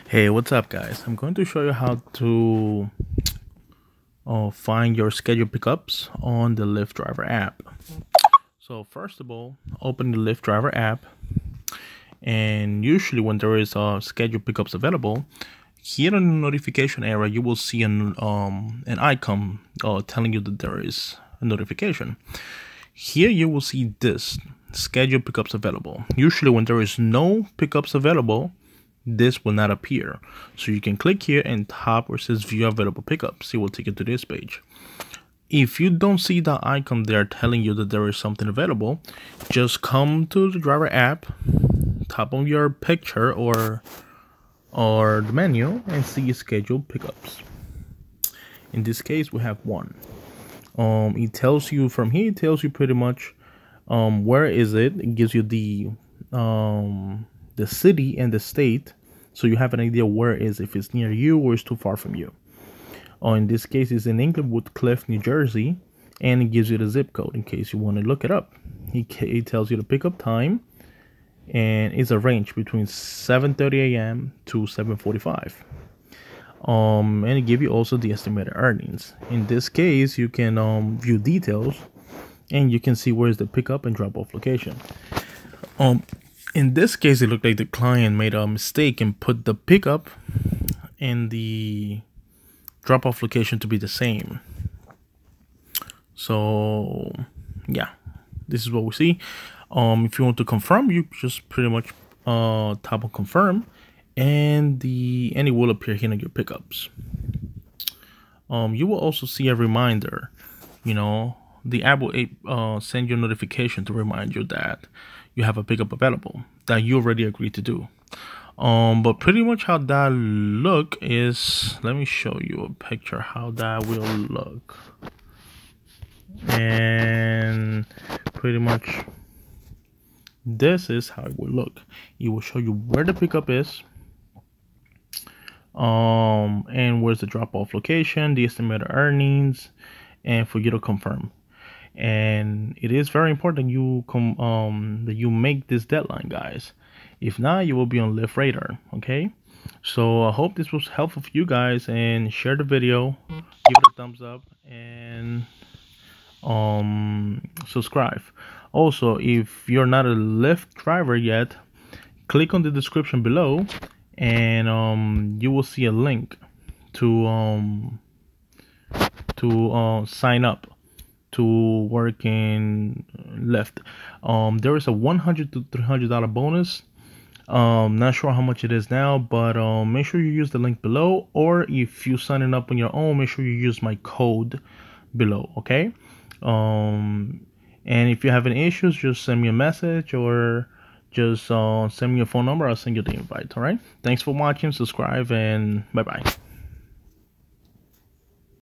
Hey, what's up, guys? I'm going to show you how to find your schedule pickups on the Lyft driver app. So first of all, open the Lyft driver app, and usually when there is a schedule pickups available, here in the notification area you will see an icon telling you that there is a notification. Here you will see this schedule pickups available. Usually when there is no pickups available, this will not appear. So you can click here and tap where it says view available pickups. It will take you to this page. If you don't see the icon there telling you that there is something available, just come to the driver app, tap on your picture or the menu and see schedule pickups. In this case we have one. It tells you from here, it tells you pretty much where is it. It gives you the city and the state, so you have an idea where it is, if it's near you or it's too far from you. In this case, it's in Inglewood Cliff, New Jersey, and it gives you the zip code in case you want to look it up. It tells you the pickup time, and it's a range between 7:30 a.m. to 7:45. And it gives you also the estimated earnings. In this case, you can view details, and you can see where's the pickup and drop-off location. In this case, it looked like the client made a mistake and put the pickup and the drop-off location to be the same. So, yeah, this is what we see. If you want to confirm, you just pretty much tap on confirm, and it will appear here on your pickups. You will also see a reminder. The app will send you a notification to remind you that you have a pickup available that you already agreed to do. But pretty much how that look is, let me show you a picture how that will look. And pretty much this is how it will look. It will show you where the pickup is, and where's the drop-off location, the estimated earnings, and for you to confirm. And it is very important that you make this deadline, guys. If not, you will be on Lyft radar. Okay, so I hope this was helpful for you guys, and share the video, give it a thumbs up, and subscribe. Also, if you're not a Lyft driver yet, click on the description below, and you will see a link to sign up to work in Lyft. There is a $100 to $300 bonus. Not sure how much it is now, but make sure you use the link below, or if you sign it up on your own, make sure you use my code below. Okay. And if you have any issues, just send me a message, or just send me a phone number. I'll send you the invite. All right. Thanks for watching. Subscribe, and bye bye.